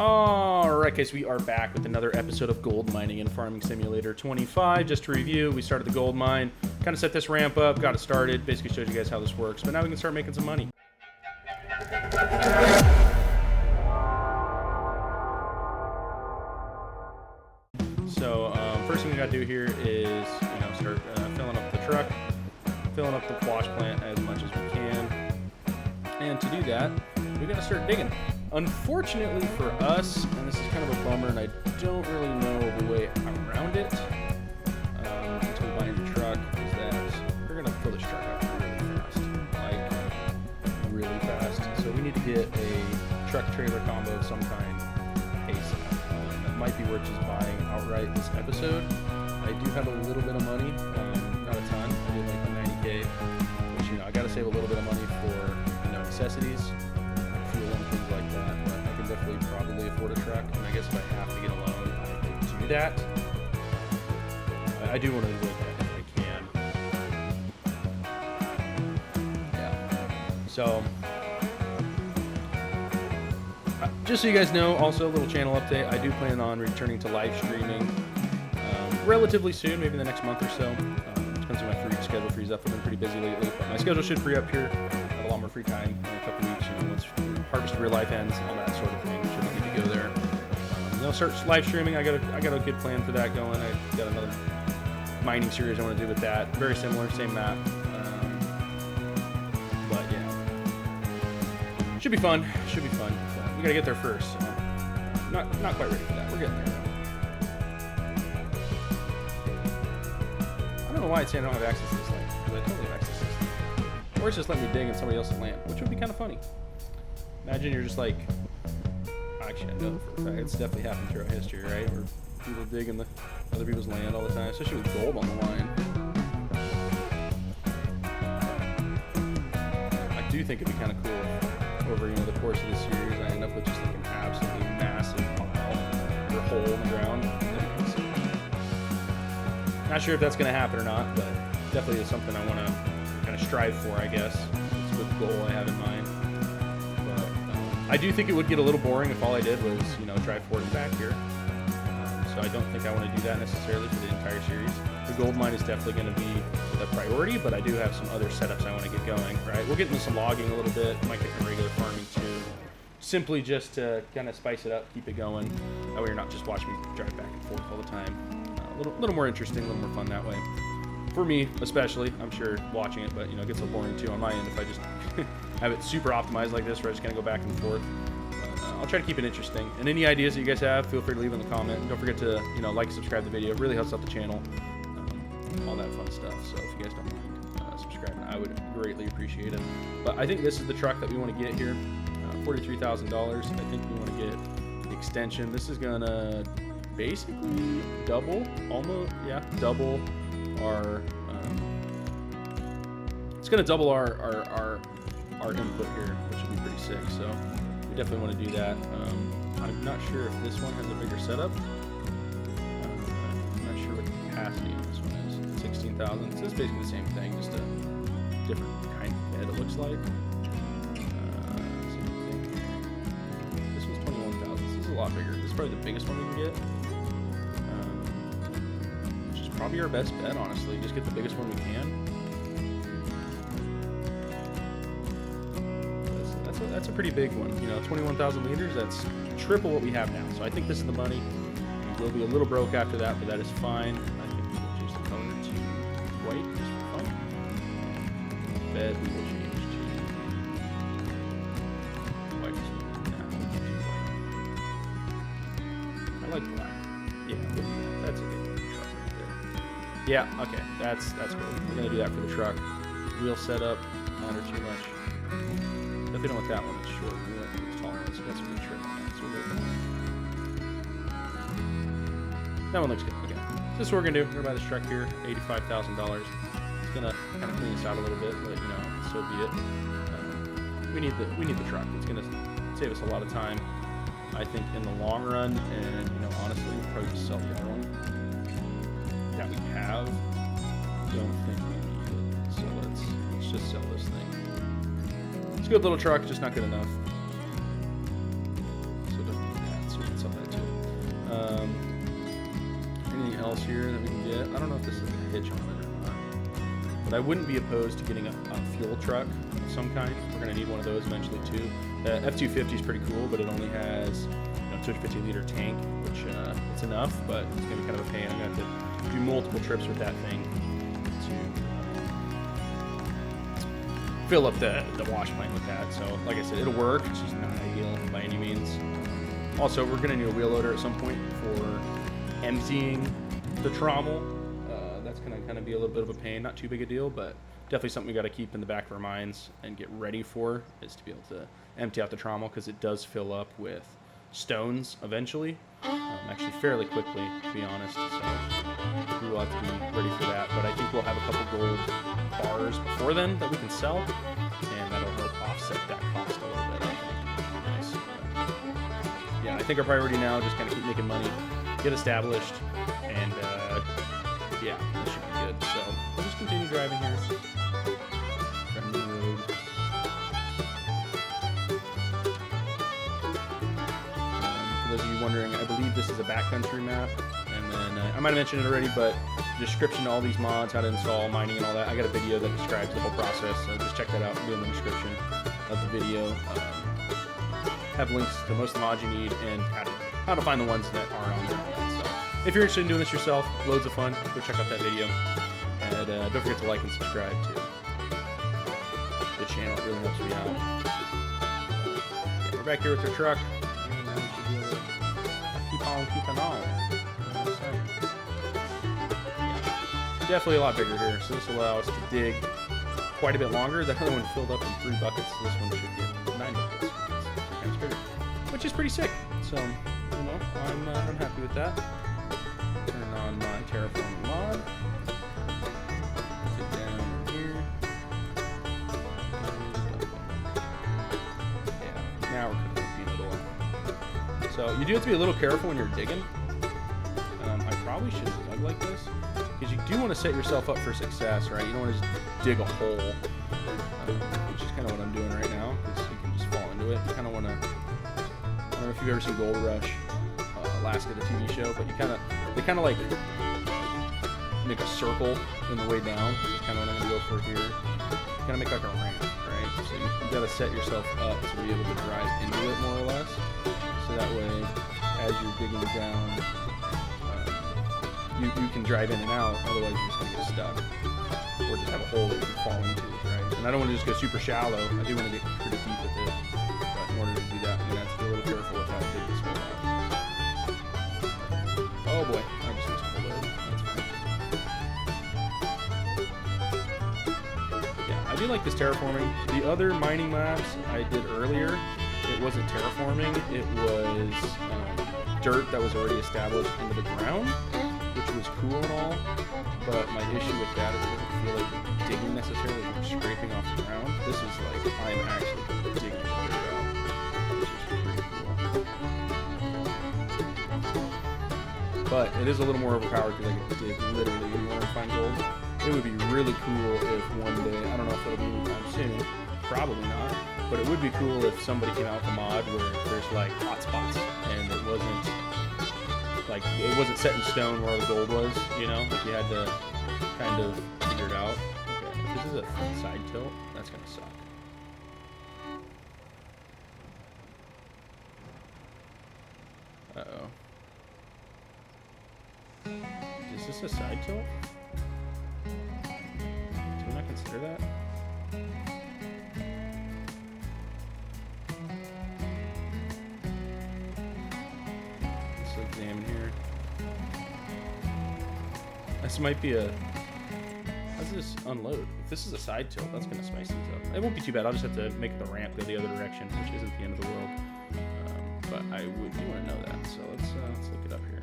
Alright guys, we are back with another episode of Gold Mining in Farming Simulator 25. Just to review, we started the gold mine, kind of set this ramp up, got it started, basically showed you guys how this works, but now we can start making some money. So, first thing we gotta do here is, start filling up the truck, filling up the quash plant as much as we can. And to do that, we gotta start digging. Unfortunately for us, and this is kind of a bummer, and I don't really know the way around it until we buy a new truck, is that we're gonna fill this truck up really fast. So we need to get a truck trailer combo of some kind ASAP. That might be worth just buying outright this episode. I do have a little bit of money, not a ton. I did like 90K, which I gotta save a little bit of money for necessities. Things like that, but I can definitely probably afford a truck, and I guess if I have to get a loan, I can do that. I do want to do that if I can. Yeah. So, just so you guys know, also a little channel update, I do plan on returning to live streaming relatively soon, maybe in the next month or so. Depends on my schedule frees up. I've been pretty busy lately, but my schedule should free up here. Have a lot more free time in a couple weeks, once Harvest Real Life ends, all that sort of thing. Should be good to go there. Start live streaming. I got a good plan for that going. I got another mining series I want to do with that. Very similar, same map. But yeah, should be fun. Should be fun. But we gotta get there first. So not quite ready for that. We're getting there though. I don't know why it's saying I don't have access to this land, because I totally have access to this land. Or it's just letting me dig in somebody else's land, which would be kind of funny. Imagine you're just like, actually I know for a fact, it's definitely happened throughout history, right? Where people dig in the other people's land all the time, especially with gold on the line. I do think it'd be kind of cool if over the course of this series I end up with just like an absolutely massive pile or hole in the ground. Not sure if that's going to happen or not, but definitely is something I want to kind of strive for, I guess. It's a good goal I have in mind. I do think it would get a little boring if all I did was, drive forward and back here. So I don't think I want to do that necessarily for the entire series. The gold mine is definitely going to be the priority, but I do have some other setups I want to get going, right? We'll get into some logging a little bit, might get some regular farming too. Simply just to kind of spice it up, keep it going. That way you're not just watching me drive back and forth all the time. A little more interesting, a little more fun that way. For me, especially, I'm sure watching it, but it gets a little boring too on my end if I just have it super optimized like this, where I just kind of go back and forth. I'll try to keep it interesting. And any ideas that you guys have, feel free to leave in the comment. Don't forget to like and subscribe to the video. It really helps out the channel. All that fun stuff. So if you guys don't mind subscribing, I would greatly appreciate it. But I think this is the truck that we want to get here. $43,000. I think we want to get the extension. This is gonna basically double, almost, yeah, double our. It's gonna double our input here, which would be pretty sick. So we definitely want to do that. I'm not sure if this one has a bigger setup. I'm not sure what the capacity on this one is. 16,000. So it's basically the same thing, just a different kind of bed. It looks like. This one's 21,000. This is a lot bigger. This is probably the biggest one we can get. Which is probably our best bet, honestly. Just get the biggest one we can. That's a pretty big one, 21,000 liters. That's triple what we have now. So I think this is the money. We'll be a little broke after that, but that is fine. I think we will change the color to white just for fun. Bed we will change to white. I like black. Yeah, that's a good truck right there. Yeah, okay, that's cool. We're gonna do that for the truck. Wheel setup, not or too much. Definitely don't want that one. It's short. We want it tall. So that's a good trim on that. So we'll go with that. That one looks good. Okay. So this is what we're gonna do. We're gonna buy this truck here, $85,000. It's gonna kind of clean us out a little bit, but so be it. We need the truck. It's gonna save us a lot of time, I think, in the long run. And honestly, we'll probably just sell the other one that we have. Don't think we need it. So let's just sell this thing. It's a good little truck, just not good enough. So don't need that. So else here that we can get. I don't know if this is a hitch on it or not, but I wouldn't be opposed to getting a fuel truck of some kind. We're gonna need one of those eventually too. The F250 is pretty cool, but it only has 250-liter tank, which it's enough, but it's gonna be kind of a pain. I'm gonna have to do multiple trips with that thing to fill up the wash plant with that. So like I said, it'll work. It's just not ideal by any means. Also, we're gonna need a wheel loader at some point for emptying the trommel. That's gonna kind of be a little bit of a pain. Not too big a deal, but definitely something we got to keep in the back of our minds and get ready for, is to be able to empty out the trommel, because it does fill up with stones eventually, actually fairly quickly, to be honest. So we will have to be ready for that. But I think we'll have a couple gold bars before then that we can sell, and that'll help offset that cost a little bit, I think. Nice. Yeah, I think our priority now is just kind of keep making money, get established, and yeah, this should be good. So we'll just continue driving here. Driving the road. For those of you wondering, I believe this is a backcountry map, and then I might have mentioned it already, but description to all these mods, how to install, mining, and all that. I got a video that describes the whole process, so just check that out. It'll be in the description of the video. Have links to most of the mods you need and how to find the ones that aren't on there. So if you're interested in doing this yourself, loads of fun. Go check out that video, and don't forget to like and subscribe to the channel. It really helps me out. Yeah, we're back here with the truck. And now we should be able to keep on keeping on. Definitely a lot bigger here, so this will allow us to dig quite a bit longer. That other one filled up in 3 buckets, so this one should get 9 buckets. It's 3 times bigger, which is pretty sick. So, you know, I'm happy with that. Turn on my terraforming mod. Sit down here. Yeah, now we're cooking the door. So you do have to be a little careful when you're digging. I probably shouldn't dug like this, because you do want to set yourself up for success, right? You don't want to just dig a hole, which is kind of what I'm doing right now, because you can just fall into it. You kind of want to, I don't know if you've ever seen Gold Rush, Alaska, the TV show, but they kind of like make a circle in the way down. This is kind of what I'm going to go for here. Kind of make like a ramp, right? So you got to set yourself up to be able to drive into it more or less. So that way, as you're digging down, you can drive in and out, otherwise you're just going to get stuck. Or just have a hole that you can fall into, right? And I don't want to just go super shallow. I do want to get pretty deep with it. But in order to do that, I'm going to have to be a little careful with how big this hole is. Oh boy, I just missed a load. That's fine. Yeah, I do like this terraforming. The other mining maps I did earlier, it wasn't terraforming. It was dirt that was already established into the ground, which was cool and all, but my issue with that is it doesn't feel like digging necessarily, like scraping off the ground. This is like, I'm actually digging the dirt out, which is pretty cool. But it is a little more overpowered because I can dig literally anywhere and find gold. It would be really cool if one day, I don't know if it'll be anytime soon, probably not, but it would be cool if somebody came out with a mod where there's like hotspots and it wasn't set in stone where the gold was, you know? Like you had to kind of figure it out. Okay, if this is a front side tilt, that's gonna suck. Uh-oh. Is this a side tilt? Do we not consider that? Let's examine here. This might be a... How does this unload? If this is a side tilt, that's going to spice things up. It won't be too bad. I'll just have to make the ramp go the other direction, which isn't the end of the world. But I do want to know that, so let's look it up here.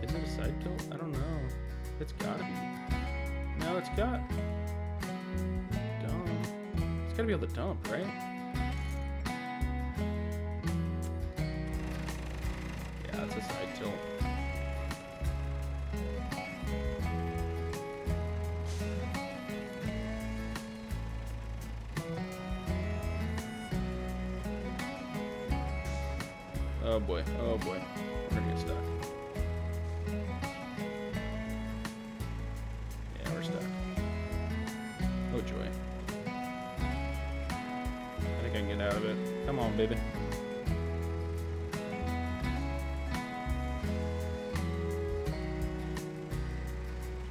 Is it a side tilt? I don't know. It's gotta be. No, it's got... Dump. It's gotta be able to dump, right? Yeah, it's a side tilt. Oh boy, oh boy. We're gonna get stuck. Yeah, we're stuck. Oh joy. I think I can get out of it. Come on, baby.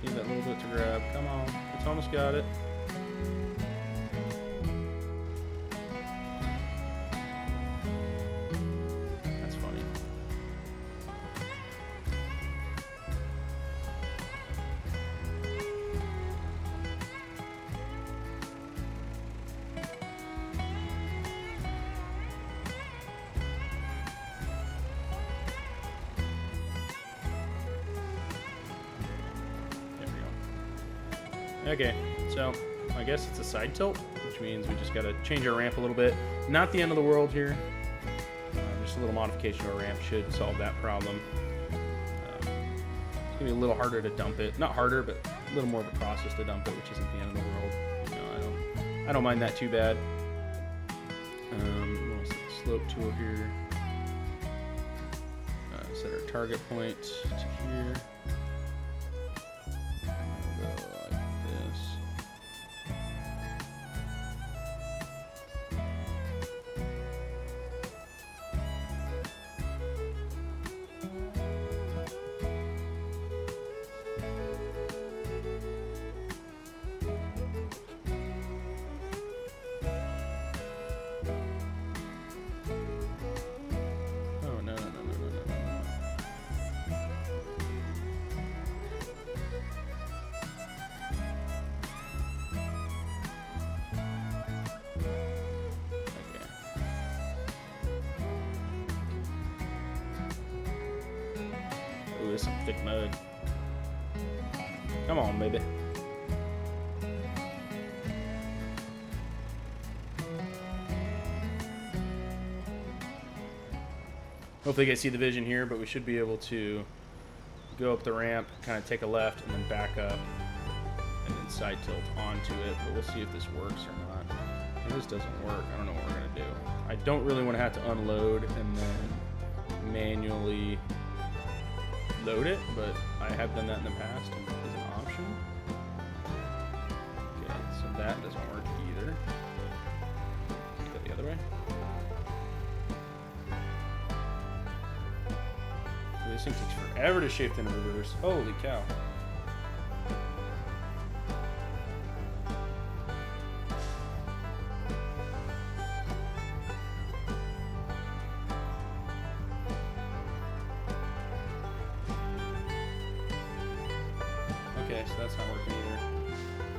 Need that little bit to grab. Come on. It's almost got it. That's funny. Okay, so I guess it's a side tilt, which means we just got to change our ramp a little bit. Not the end of the world here. Just a little modification to our ramp should solve that problem. It's going to be a little harder to dump it. Not harder, but a little more of a process to dump it, which isn't the end of the world. You know, I don't mind that too bad. We'll set the slope tool here. Set our target point to here. Some thick mud. Come on, baby. Hopefully you guys see the vision here, but we should be able to go up the ramp, kind of take a left, and then back up, and then side tilt onto it. But we'll see if this works or not. If this doesn't work, I don't know what we're going to do. I don't really want to have to unload and then manually load it, but I have done that in the past and it's an option. Okay, so that doesn't work either. Let's go the other way. So this thing takes forever to shape in reverse. Holy cow. Okay, so that's not working either.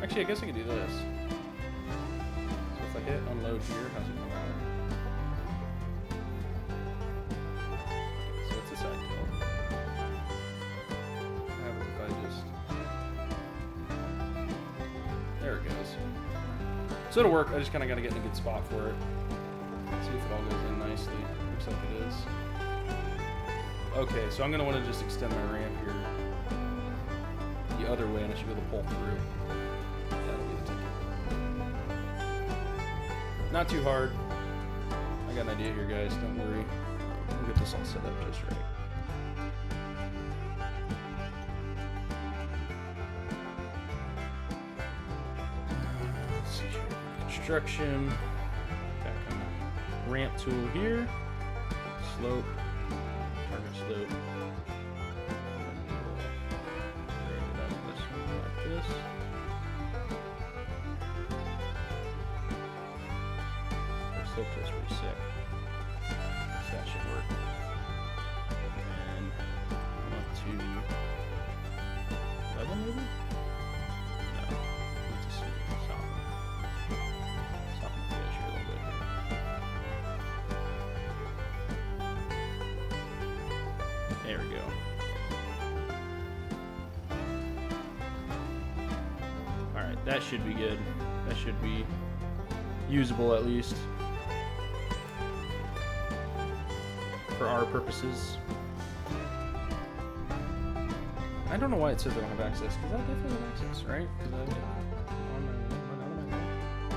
Actually, I guess I could do this. So if I hit unload here, how's it come out? Okay, so it's a side tilt. What happens if I just... There it goes. So it'll work, I just kind of got to get in a good spot for it. Let's see if it all goes in nicely. Looks like it is. Okay, so I'm going to want to just extend my ramp here the other way, and I should be able to pull through. That'll be the ticket. Not too hard. I got an idea here, guys. Don't worry. We'll get this all set up just right. Let's see here. Construction. Back on the ramp tool here. Slope. Target slope. Slope tilt's pretty sick. So that should work. And up to 11 maybe? No. Let's just soften the edge here a little bit. There we go. Alright, that should be good. That should be usable at least. For our purposes. I don't know why it says I don't have access, because I definitely have access, right?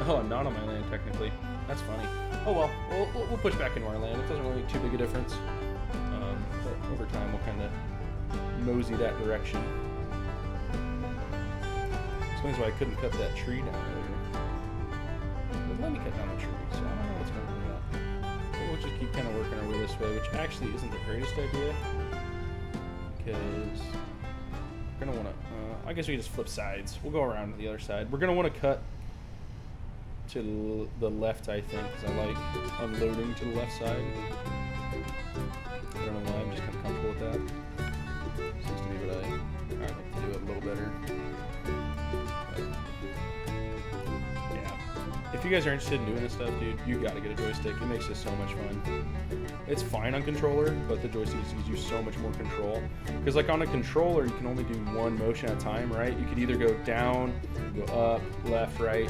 Oh, I'm not on my land, technically. That's funny. Oh well, we'll push back into our land. It doesn't really make too big a difference. But over time we'll kind of mosey that direction. Explains why I couldn't cut that tree down earlier. But let me cut down the tree, so I don't know what's going on with that. But we'll just keep kind of working our way this way, which actually isn't the greatest idea, because we're going to want to, I guess we can just flip sides. We'll go around to the other side. We're going to want to cut to the left, I think, because I like unloading to the left side. I don't know why, I'm just kind of comfortable with that. Seems to be what I like to do it a little better. But, yeah. If you guys are interested in doing this stuff, dude, you gotta get a joystick. It makes this so much fun. It's fine on controller, but the joystick gives you so much more control. Because like on a controller, you can only do one motion at a time, right? You could either go down, go up, left, right,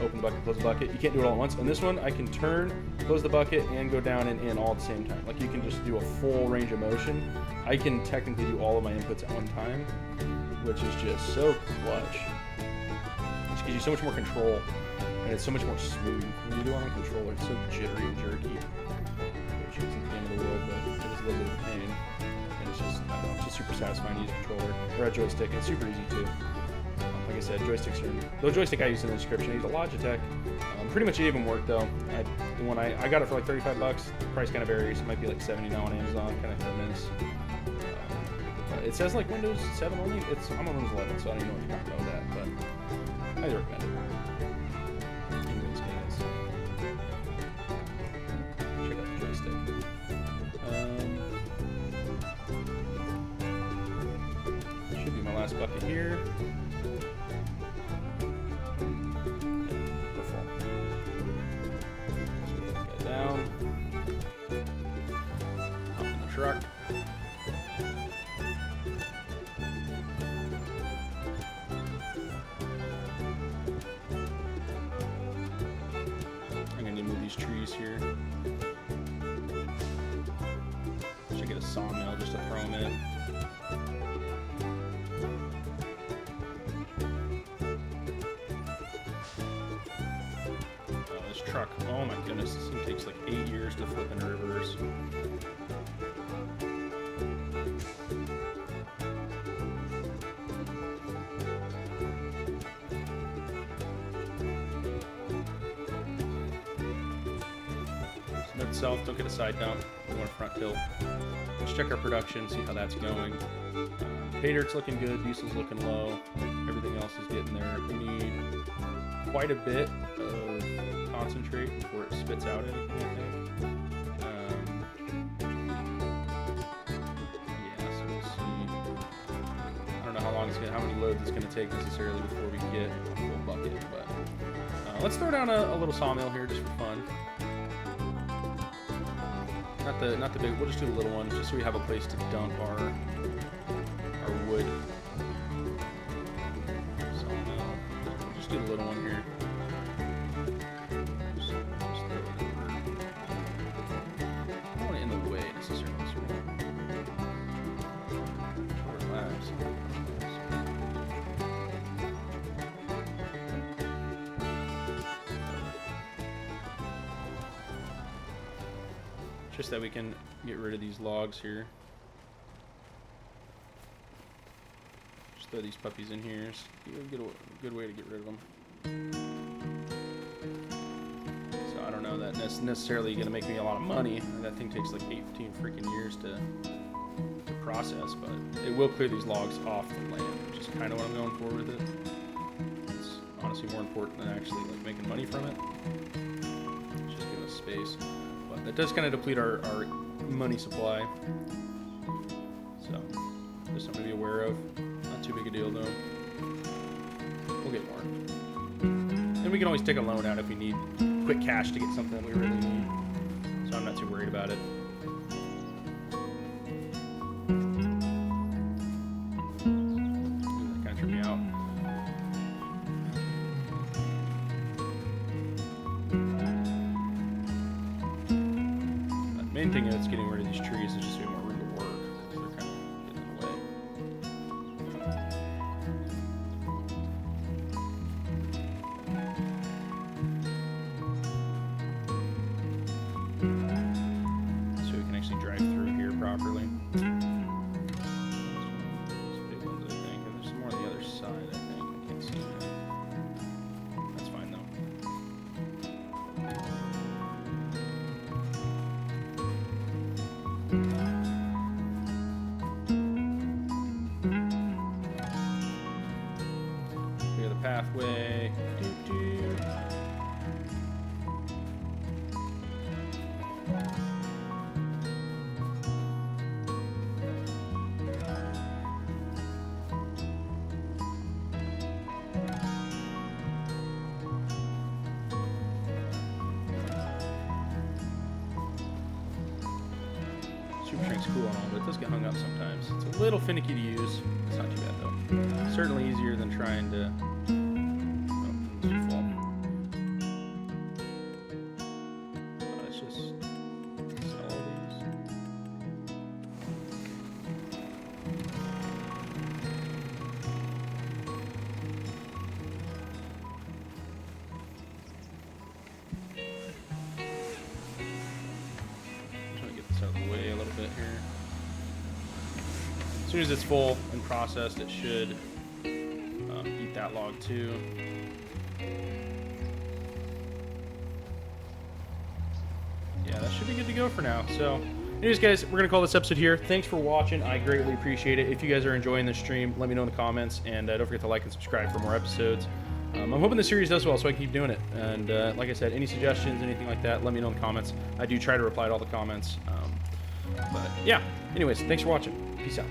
open the bucket, close the bucket. You can't do it all at once. On this one, I can turn, close the bucket, and go down and in all at the same time. Like you can just do a full range of motion. I can technically do all of my inputs at one time, which is just so clutch. It just gives you so much more control, and it's so much more smooth. When you do it on a controller, it's so jittery and jerky, which isn't the end of the world, but it is a little bit of a pain. And it's just, I don't know, it's just super satisfying to use a controller or a joystick. It's super easy too. Like I said, joysticks are, the joystick I use in the description, I use a Logitech. Pretty much any of them work though. I got it for like 35 bucks. The price kind of varies. It might be like 70 now on Amazon, kind of hit or miss. It says like Windows 7 only. I'm on Windows 11, so I don't even know what to talk about that, but I recommend it. Anyways, guys, check out the joystick. Should be my last bucket here. Down. Up in the truck. I'm gonna need to move these trees here. Should get a sawmill just to throw them in. Truck. Oh my goodness, this thing takes like 8 years to flip in reverse. So note self, don't get a side dump, we want a front tilt. Let's check our production, see how that's going. Pay dirt's looking good, diesel's looking low, everything else is getting there. We need quite a bit of concentrate before it spits out anything, I think. Yeah, so we'll see. I don't know how long how many loads it's going to take necessarily before we get a full bucket, but let's throw down a little sawmill here just for fun. Not the big. We'll just do the little one, just so we have a place to dump our wood. Sawmill. We'll just do the little one here. Just that we can get rid of these logs here. Just throw these puppies in here. It's a good way to get rid of them. So I don't know that that's necessarily going to make me a lot of money. That thing takes like 18 freaking years to process, but it will clear these logs off the land, which is kind of what I'm going for with it. It's honestly more important than actually like making money from it. It's just giving us space. That does kind of deplete our money supply, so just something to be aware of. Not too big a deal though. We'll get more, and we can always take a loan out if we need quick cash to get something that we really need. So I'm not too worried about it. Ooh, that kind of tripped me out. Main thing that's getting rid of these trees is just doing more room to work. They're kind of getting in the way. So we can actually drive through here properly. Clear the pathway. Doo-doo. Super Shrink's cool and all, but it does get hung up sometimes. It's a little finicky to use. It's not too bad though. Certainly easier than trying to. Oh, it's too full. Let's just sell all these. Trying to get this out of the way a little bit here. As soon as it's full and processed, it should eat that log too. Yeah, that should be good to go for now. So, anyways, guys, we're going to call this episode here. Thanks for watching. I greatly appreciate it. If you guys are enjoying this stream, let me know in the comments. And don't forget to like and subscribe for more episodes. I'm hoping the series does well so I can keep doing it. And like I said, any suggestions, anything like that, let me know in the comments. I do try to reply to all the comments. But yeah, anyways, thanks for watching. Peace out.